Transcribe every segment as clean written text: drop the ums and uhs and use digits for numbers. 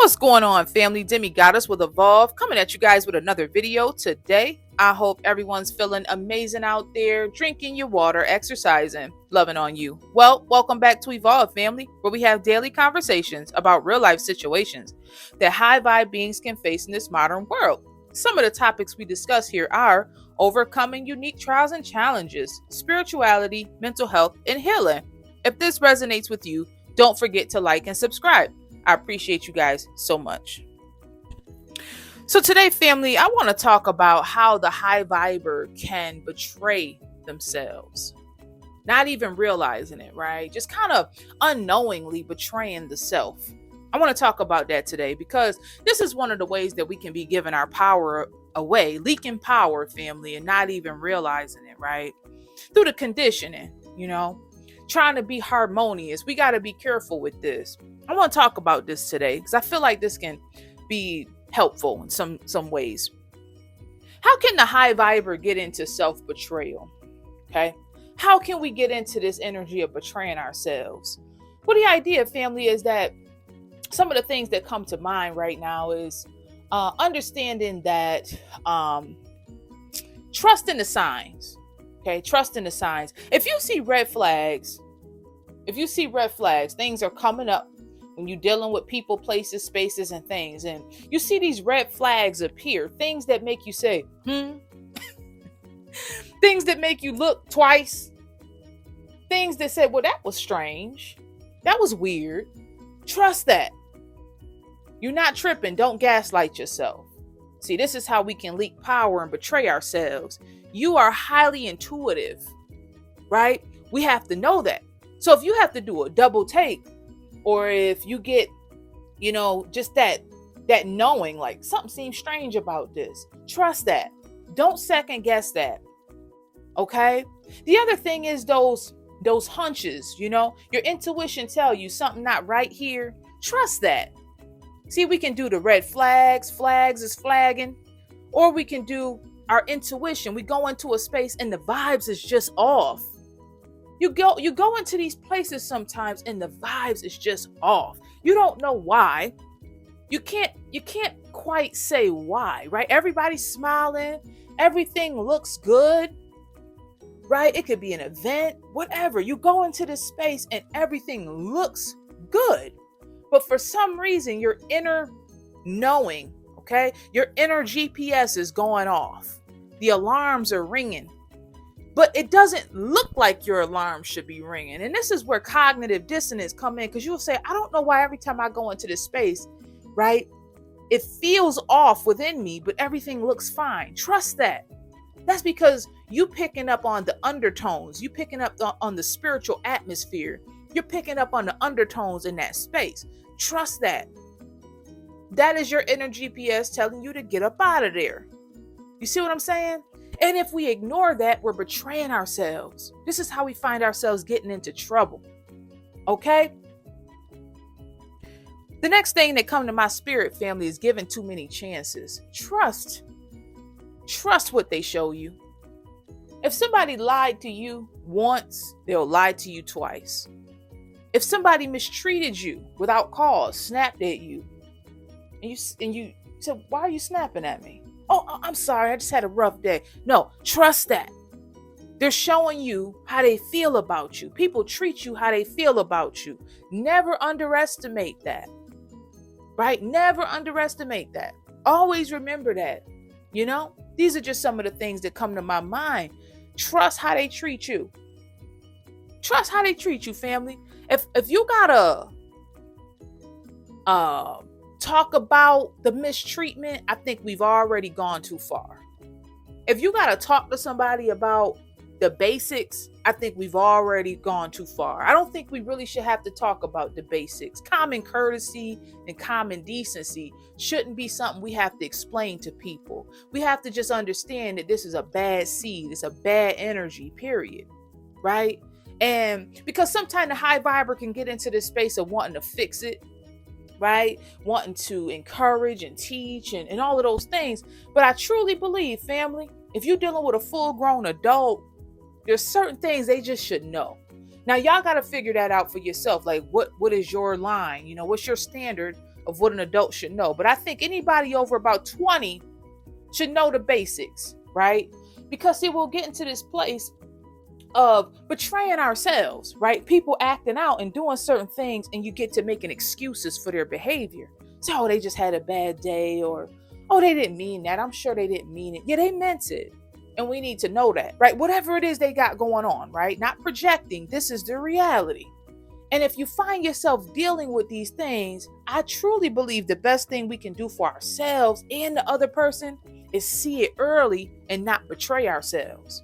What's going on, family? Demi Goddess with Evolve coming at you guys with another video today. I hope everyone's feeling amazing out there, drinking your water, exercising, loving on you. Well, welcome back to Evolve, family, where we have daily conversations about real life situations that high vibe beings can face in this modern world. Some of the topics we discuss here are overcoming unique trials and challenges, spirituality, mental health, and healing. If this resonates with you, don't forget to like and subscribe. I appreciate you guys so much. So today, family, I want to talk about how the high viber can betray themselves. Not even realizing it, right? Just kind of unknowingly betraying the self. I want to talk about that today because this is one of the ways that we can be giving our power away, leaking power, family, and not even realizing it, right? Through the conditioning, trying to be harmonious. We got to be careful with this. I want to talk about this today because I feel like this can be helpful in some ways. How can the high viber get into self-betrayal? Okay. How can we get into this energy of betraying ourselves? Well, the idea, family, is that some of the things that come to mind right now is understanding that trust in the signs. Okay. Trust in the signs. If you see red flags, things are coming up. When you're dealing with people, places, spaces, and things, and you see these red flags appear, things that make you say, things that make you look twice, things that say, well, that was strange. That was weird. Trust that. You're not tripping. Don't gaslight yourself. See, this is how we can leak power and betray ourselves. You are highly intuitive, right? We have to know that. So if you have to do a double take, or if you get, just that knowing, like something seems strange about this, trust that. Don't second guess that. Okay. The other thing is those hunches, your intuition tell you something not right here. Trust that. See, we can do the red flags is flagging, or we can do our intuition. We go into a space and the vibes is just off. You go into these places sometimes and the vibes is just off. You don't know why. You can't quite say why, right? Everybody's smiling. Everything looks good, right? It could be an event, whatever. You go into this space and everything looks good. But for some reason, your inner knowing, okay? Your inner GPS is going off. The alarms are ringing. But it doesn't look like your alarm should be ringing. And this is where cognitive dissonance come in, because you'll say, I don't know why every time I go into this space, right, it feels off within me, but everything looks fine. Trust that. That's because you picking up on the undertones. You picking up on the spiritual atmosphere. You're picking up on the undertones in that space. Trust that. That is your inner GPS telling you to get up out of there. You see what I'm saying? And if we ignore that, we're betraying ourselves. This is how we find ourselves getting into trouble. Okay? The next thing that come to my spirit, family, is giving too many chances. Trust what they show you. If somebody lied to you once, they'll lie to you twice. If somebody mistreated you without cause, snapped at you, and you said, why are you snapping at me? Oh, I'm sorry. I just had a rough day. No, trust that. They're showing you how they feel about you. People treat you how they feel about you. Never underestimate that. Right? Never underestimate that. Always remember that. These are just some of the things that come to my mind. Trust how they treat you. Trust how they treat you, family. If you gotta talk about the mistreatment, I think we've already gone too far. If you got to talk to somebody about the basics, I think we've already gone too far. I don't think we really should have to talk about the basics. Common courtesy and common decency shouldn't be something we have to explain to people. We have to just understand that this is a bad seed. It's a bad energy, period. Right? And because sometimes the high viber can get into this space of wanting to fix it, right? Wanting to encourage and teach and all of those things. But I truly believe, family, if you're dealing with a full-grown adult, there's certain things they just should know. Now, y'all got to figure that out for yourself. Like, what is your line? What's your standard of what an adult should know. But I think anybody over about 20 should know the basics, right? Because see, we'll get into this place of betraying ourselves, right? People acting out and doing certain things, and you get to making excuses for their behavior. So, oh, they just had a bad day, or oh, they didn't mean that. I'm sure they didn't mean it. Yeah, they meant it. And we need to know that, right? Whatever it is they got going on, right? Not projecting. This is the reality. And if you find yourself dealing with these things, I truly believe the best thing we can do for ourselves and the other person is see it early and not betray ourselves,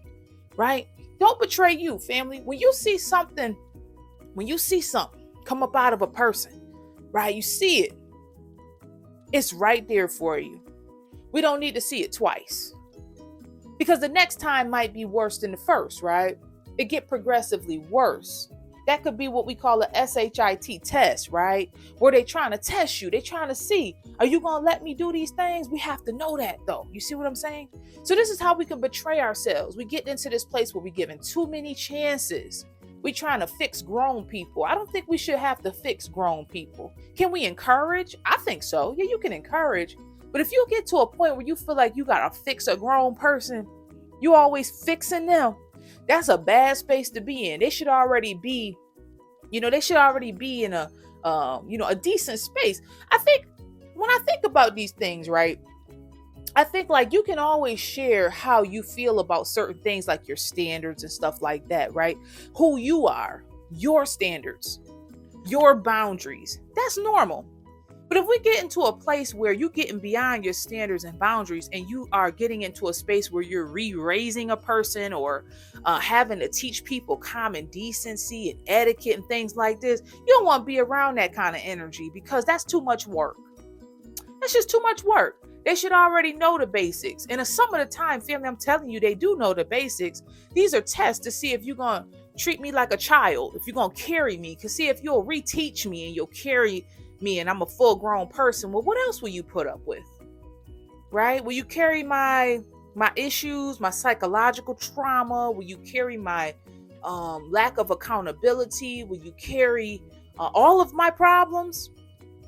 right? Don't betray you, family. When you see something come up out of a person, right? You see it. It's right there for you. We don't need to see it twice. Because the next time might be worse than the first, right? It get progressively worse. That could be what we call a SHIT test, right? Where they trying to test you. They trying to see, are you going to let me do these things? We have to know that though. You see what I'm saying? So this is how we can betray ourselves. We get into this place where we're giving too many chances. We trying to fix grown people. I don't think we should have to fix grown people. Can we encourage? I think so. Yeah, you can encourage. But if you get to a point where you feel like you got to fix a grown person, you always fixing them, that's a bad space to be in. They should already be, in a, a decent space. I think when I think about these things, right, I think like you can always share how you feel about certain things, like your standards and stuff like that, right? Who you are, your standards, your boundaries. That's normal. But if we get into a place where you're getting beyond your standards and boundaries, and you are getting into a space where you're re-raising a person, or having to teach people common decency and etiquette and things like this, you don't want to be around that kind of energy, because that's too much work. That's just too much work. They should already know the basics. And some of the time, family, I'm telling you, they do know the basics. These are tests to see if you're going to treat me like a child, if you're going to carry me, because see if you'll reteach me and you'll carry me and I'm a full grown person. Well, what else will you put up with? Right? Will you carry my issues, my psychological trauma? Will you carry my lack of accountability? Will you carry all of my problems?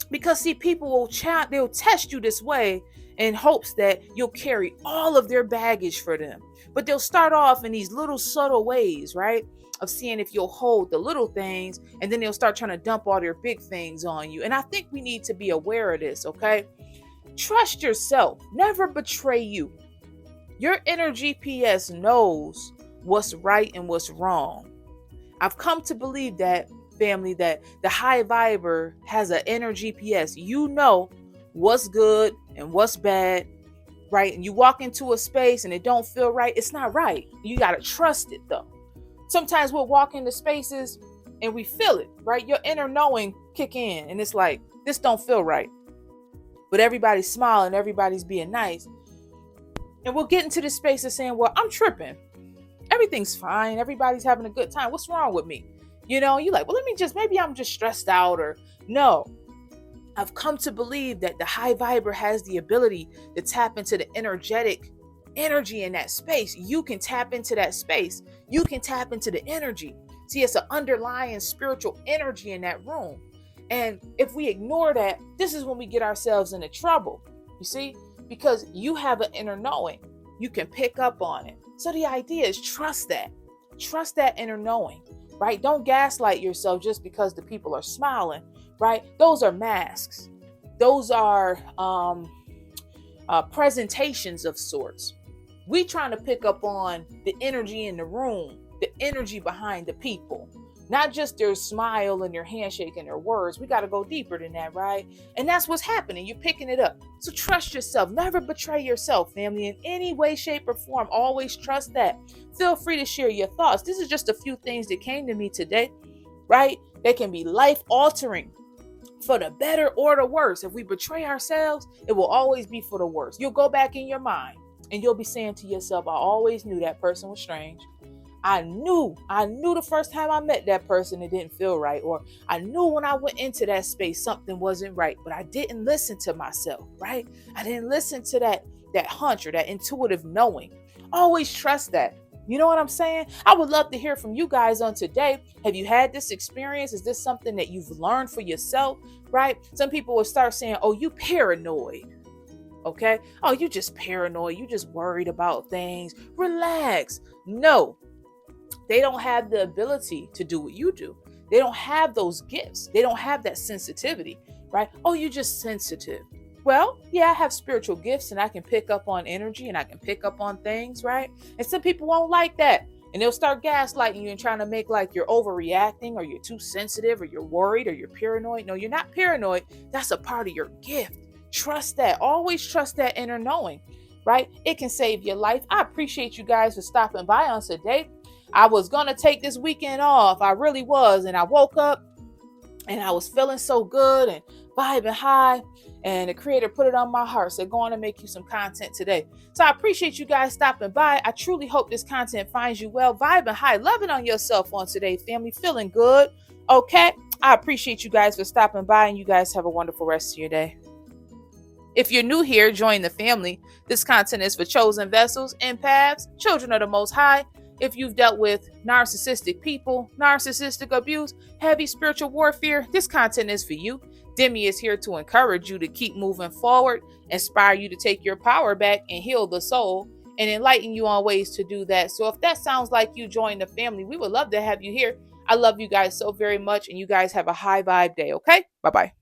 Because see, people they'll test you this way in hopes that you'll carry all of their baggage for them. But they'll start off in these little subtle ways, right? Of seeing if you'll hold the little things, and then they'll start trying to dump all their big things on you. And I think we need to be aware of this, okay? Trust yourself. Never betray you. Your inner GPS knows what's right and what's wrong. I've come to believe that, family, that the high viber has an inner GPS. You know what's good and what's bad, right? And you walk into a space and it don't feel right. It's not right. You got to trust it though. Sometimes we'll walk into spaces and we feel it, right? Your inner knowing kick in and it's like, this don't feel right. But everybody's smiling, everybody's being nice. And we'll get into this space of saying, well, I'm tripping. Everything's fine. Everybody's having a good time. What's wrong with me? You're like, well, maybe I'm just stressed out, or no. I've come to believe that the high viber has the ability to tap into the energetic energy in that space. You can tap into that space. You can tap into the energy. See, it's an underlying spiritual energy in that room. And if we ignore that, this is when we get ourselves into trouble. You see, because you have an inner knowing. You can pick up on it. So the idea is trust that. Trust that inner knowing, right? Don't gaslight yourself just because the people are smiling, right? Those are masks. Those are presentations of sorts. We trying to pick up on the energy in the room, the energy behind the people, not just their smile and their handshake and their words. We got to go deeper than that, right? And that's what's happening. You're picking it up. So trust yourself. Never betray yourself, family, in any way, shape, or form. Always trust that. Feel free to share your thoughts. This is just a few things that came to me today, right? They can be life altering for the better or the worse. If we betray ourselves, it will always be for the worse. You'll go back in your mind and you'll be saying to yourself, I always knew that person was strange. I knew the first time I met that person, it didn't feel right. Or I knew when I went into that space, something wasn't right, but I didn't listen to myself, right? I didn't listen to that hunch or that intuitive knowing. Always trust that. You know what I'm saying? I would love to hear from you guys on today. Have you had this experience? Is this something that you've learned for yourself, right? Some people will start saying, oh, you paranoid. Okay. Oh, you just paranoid. You just worried about things. Relax. No, they don't have the ability to do what you do. They don't have those gifts. They don't have that sensitivity, right? Oh, you're just sensitive. Well, yeah, I have spiritual gifts and I can pick up on energy and I can pick up on things, right? And some people won't like that. And they'll start gaslighting you and trying to make like you're overreacting or you're too sensitive or you're worried or you're paranoid. No, you're not paranoid. That's a part of your gift. Trust that. Always trust that inner knowing, right? It can save your life. I appreciate you guys for stopping by on today. I was going to take this weekend off. I really was. And I woke up and I was feeling so good and vibing high. And the creator put it on my heart. Said, go on and make you some content today. So I appreciate you guys stopping by. I truly hope this content finds you well, vibing high, loving on yourself on today, family, feeling good. Okay. I appreciate you guys for stopping by and you guys have a wonderful rest of your day. If you're new here, join the family. This content is for chosen vessels, empaths, children of the Most High. If you've dealt with narcissistic people, narcissistic abuse, heavy spiritual warfare, this content is for you. Demi is here to encourage you to keep moving forward, inspire you to take your power back and heal the soul, and enlighten you on ways to do that. So if that sounds like you, join the family. We would love to have you here. I love you guys so very much, and you guys have a high vibe day, okay? Bye-bye.